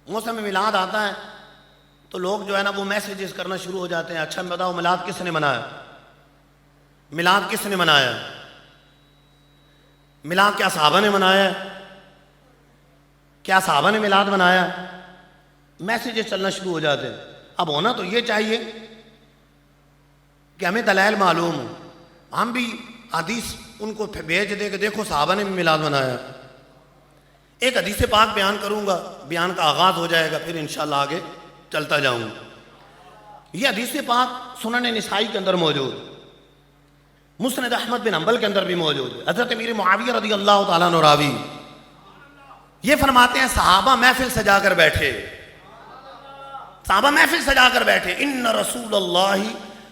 موسم میلاد آتا ہے تو لوگ جو ہے نا وہ میسیجز کرنا شروع ہو جاتے ہیں، اچھا بتاؤ میلاد کس نے منایا؟ میلاد کس نے منایا؟ میلاد کیا صحابہ نے منایا؟ کیا صحابہ نے میلاد منایا؟ میسیجز چلنا شروع ہو جاتے ہیں۔ اب ہونا تو یہ چاہیے کہ ہمیں دلائل معلوم ہو، ہم بھی حدیث ان کو بھیج دے کہ دیکھو صحابہ نے بھی میلاد منایا۔ ایک حدیث پاک بیان کروں گا، بیان کا آغاز ہو جائے گا، پھر انشاءاللہ آگے چلتا جاؤں گا۔ یہ حدیث پاک سنن نسائی کے اندر موجود، مسند احمد بن حنبل کے اندر بھی موجود ہے۔ حضرت امیر معاویہ رضی اللہ تعالیٰ عنہ راوی یہ فرماتے ہیں صحابہ محفل سجا کر بیٹھے، صحابہ محفل سجا کر بیٹھے، ان رسول اللہ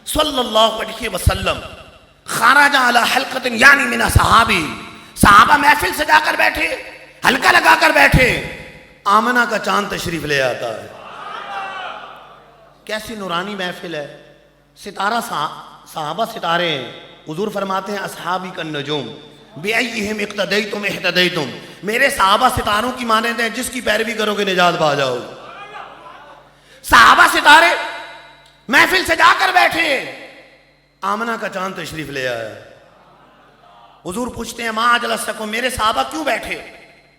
صلی اللہ علیہ وسلم خرج علی حلقۃ یعنی من اصحابی، صحابہ محفل سجا کر بیٹھے، حلقہ لگا کر بیٹھے، آمنہ کا چاند تشریف لے آتا ہے۔ کیسی نورانی محفل ہے، ستارہ صحابہ ستارے ہیں۔ حضور فرماتے ہیں اصحابی کالنجوم بِأَيِّهِمْ اقتدیتم اہتدیتم، میرے صحابہ ستاروں کی مانند ہیں، جس کی پیروی کرو گے نجات پا جاؤ۔ صحابہ ستارے محفل سجا کر بیٹھے، آمنہ کا چاند تشریف لے آیا۔ حضور پوچھتے ہیں ما اجلسکم، میرے صحابہ کیوں بیٹھے،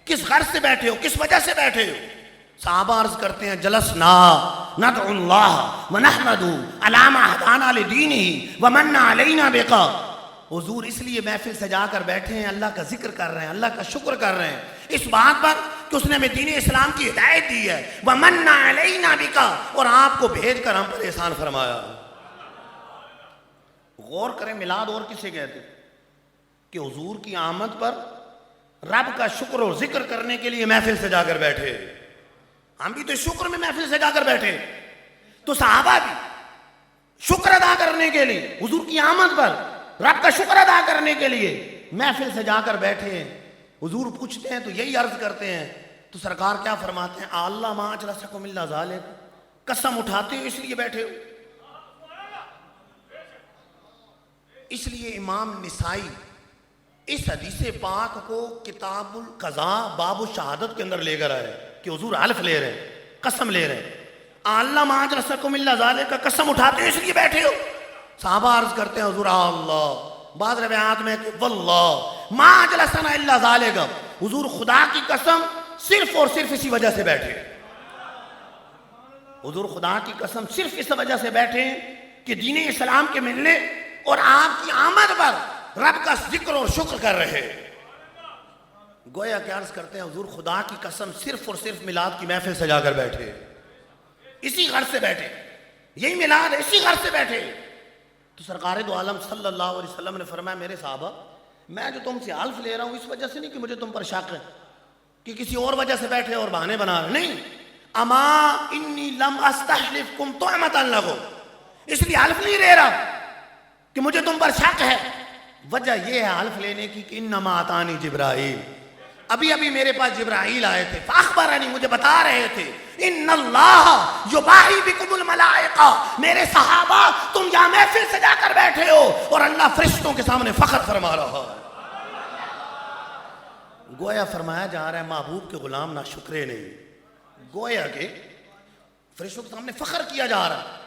کس غرض سے بیٹھے ہو، کس وجہ سے بیٹھے ہو؟ صحابہ عرض کرتے ہیں جلسنا ندعو اللہ ونحمدہ علی ما ہدانا لدینہ ومن علینا بقا، حضور اس لیے محفل سجا کر بیٹھے ہیں، اللہ کا ذکر کر رہے ہیں، اللہ کا شکر کر رہے ہیں اس بات پر کہ اس نے ہمیں دین اسلام کی ہدایت دی ہے، ومن علینا بقا، اور آپ کو بھیج کر ہم پر احسان فرمایا۔ غور کریں میلاد اور کسے کہتے کہ حضور کی آمد پر رب کا شکر اور ذکر کرنے کے لیے محفل سجا کر بیٹھے۔ ہم بھی تو شکر میں محفل سجا کر بیٹھے، تو صحابہ بھی شکر ادا کرنے کے لیے حضور کی آمد پر رب کا شکر ادا کرنے کے لیے محفل سجا کر بیٹھے ہیں۔ حضور پوچھتے ہیں تو یہی عرض کرتے ہیں، تو سرکار کیا فرماتے ہیں اللہ ما اجلسکم الا ذالک، قسم اٹھاتے ہو اس لیے بیٹھے ہو۔ اس لیے امام نسائی اس حدیث پاک کو کتاب القضاء باب الشہادت کے اندر لے کر آئے کہ حضور حلف لے رہے ہیں، قسم لے رہے ہیں، اللہ ما اجلسکم الا ذالک، قسم اٹھاتے ہو اس لیے بیٹھے ہو۔ صحابہ عرض کرتے ہیں حضور اللہ، بعض روایات میں کہ واللہ ما اجلسنا الا ذالک، حضور خدا کی قسم صرف اور صرف اسی وجہ سے بیٹھے، حضور خدا کی قسم صرف اس وجہ سے بیٹھے کہ دین اسلام کے ملنے اور آپ کی آمد پر رب کا ذکر اور شکر کر رہے۔ گویا کہ عرض کرتے ہیں حضور خدا کی قسم صرف اور صرف میلاد کی محفل سجا کر بیٹھے، اسی غرض سے بیٹھے، یہی میلاد ہے، اسی غرض سے بیٹھے۔ تو سرکار دو عالم صلی اللہ علیہ وسلم نے فرمایا میرے صحابہ میں جو تم سے حلف لے رہا ہوں اس وجہ سے نہیں کہ مجھے تم پر شک ہے کہ کسی اور وجہ سے بیٹھے اور بہانے بنا رہے، نہیں، اما انی لم استحلفکم طعمۃ لکم، اس لیے حلف نہیں لے رہا کہ مجھے تم پر شک ہے، وجہ یہ ہے حلف لینے کی کہ انما اتانی جبرائیل، ابھی ابھی میرے پاس جبرائیل آئے تھے، فاخبرنی، مجھے بتا رہے تھے ان اللہ یباہی بکم الملائکہ، میرے صحابہ تم یہاں محفل سجا کر بیٹھے ہو اور اللہ فرشتوں کے سامنے فخر فرما رہا ہے۔ گویا فرمایا جا رہا ہے محبوب کے غلام نہ شکرے نہیں، گویا کہ فرشتوں کے سامنے فخر کیا جا رہا ہے۔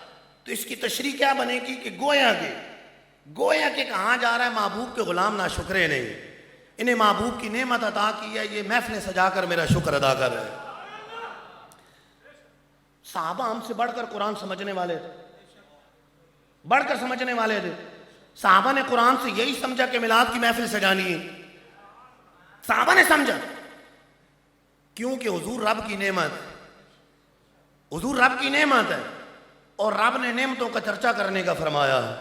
تو اس کی تشریح کیا بنے گی کہ گویا کہ کہاں جا رہا ہے محبوب کے غلام نہ شکرے نہیں، انہیں محبوب کی نعمت عطا کی ہے، یہ محفلیں سجا کر میرا شکر ادا کر رہے ہیں۔ صحابہ ہم سے بڑھ کر قرآن سمجھنے والے تھے، بڑھ کر سمجھنے والے تھے۔ صحابہ نے قرآن سے یہی سمجھا کہ میلاد کی محفل سجانی ہے، صحابہ نے سمجھا، کیونکہ حضور رب کی نعمت، حضور رب کی نعمت ہے، اور رب نے نعمتوں کا چرچا کرنے کا فرمایا ہے،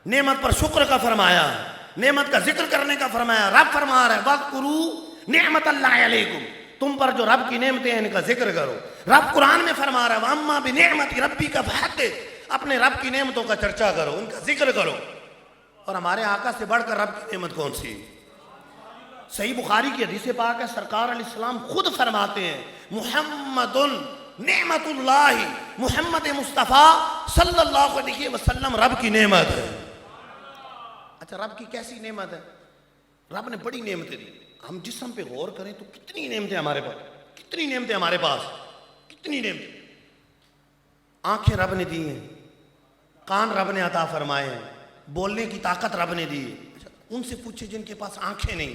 نعمت پر شکر کا فرمایا ہے، نعمت کا ذکر کرنے کا فرمایا۔ رب فرما رہا ہے وَاذْكُرُوا نِعْمَتَ اللَّهِ عَلَيْكُمْ، تم پر جو رب کی نعمتیں ہیں ان کا ذکر کرو۔ رب قرآن میں فرما رہا ہے وَأَمَّا بِنِعْمَتِ رَبِّكَ فَحَدِّثْ، اپنے رب کی نعمتوں کا چرچا کرو، ان کا ذکر کرو۔ اور ہمارے آقا سے بڑھ کر رب کی نعمت کون سی؟ صحیح بخاری کی حدیث پاک ہے، سرکار علیہ السلام خود فرماتے ہیں محمد نعمت اللہ، محمد مصطفیٰ صلی اللہ علیہ وسلم رب کی نعمت ہے۔ اچھا رب کی کیسی نعمت ہے؟ رب نے بڑی نعمتیں دی، ہم جسم پہ غور کریں تو کتنی نعمتیں ہمارے پاس، کتنی نعمتیں ہمارے پاس، کتنی نعمت. آنکھیں رب نے دی ہیں, کان رب نے عطا فرمائے ہیں, بولنے کی طاقت رب نے دی ہے. ان سے پوچھے جن کے پاس آنکھیں نہیں,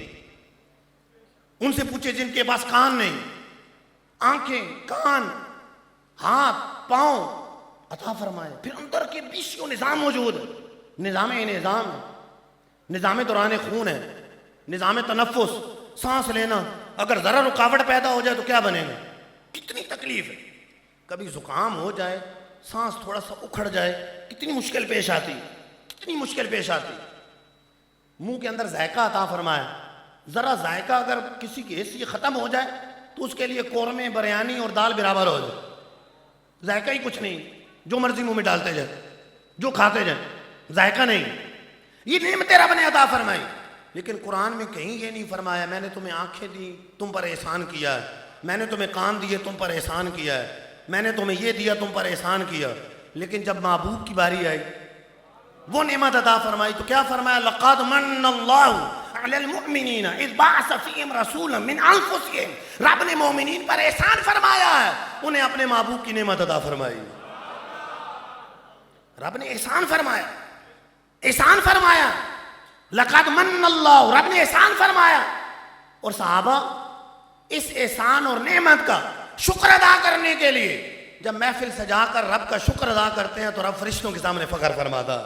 ان سے پوچھے جن کے پاس کان نہیں. آنکھیں, کان, ہاتھ, پاؤں عطا فرمائے. پھر اندر کے بیسیوں نظام موجود ہے. نظام نظام دوران خون ہے, نظام تنفس, سانس لینا. اگر ذرا رکاوٹ پیدا ہو جائے تو کیا بنے گا؟ کتنی تکلیف ہے. کبھی زکام ہو جائے, سانس تھوڑا سا اکھڑ جائے, کتنی مشکل پیش آتی, کتنی مشکل پیش آتی. منہ کے اندر ذائقہ عطا فرمایا. ذرا ذائقہ اگر کسی کی حیثیت ختم ہو جائے تو اس کے لیے قورمے, بریانی اور دال برابر ہو جائے. ذائقہ ہی کچھ نہیں, جو مرضی منہ میں ڈالتے جائیں, جو کھاتے جائیں, ذائقہ نہیں. یہ نعمتیں رب نے عطا فرمائی. لیکن قرآن میں کہیں یہ نہیں فرمایا میں نے تمہیں آنکھیں دی تم پر احسان کیا ہے, میں نے تمہیں کان دیے تم پر احسان کیا ہے, میں نے تمہیں یہ دیا تم پر احسان کیا. لیکن جب محبوب کی باری آئی, وہ نعمت عطا فرمائی, تو کیا فرمایا؟ لقد من اللہ علی المؤمنین اذ بعث فیہم رسولا من انفسہم. رب نے مومنین پر احسان فرمایا ہے, انہیں اپنے محبوب کی نعمت عطا فرمائی. رب نے احسان فرمایا, احسان فرمایا. لقد من اللہ, رب نے احسان فرمایا. اور صحابہ اس احسان اور نعمت کا شکر ادا کرنے کے لیے جب محفل سجا کر رب کا شکر ادا کرتے ہیں تو رب فرشتوں کے سامنے فخر فرماتا.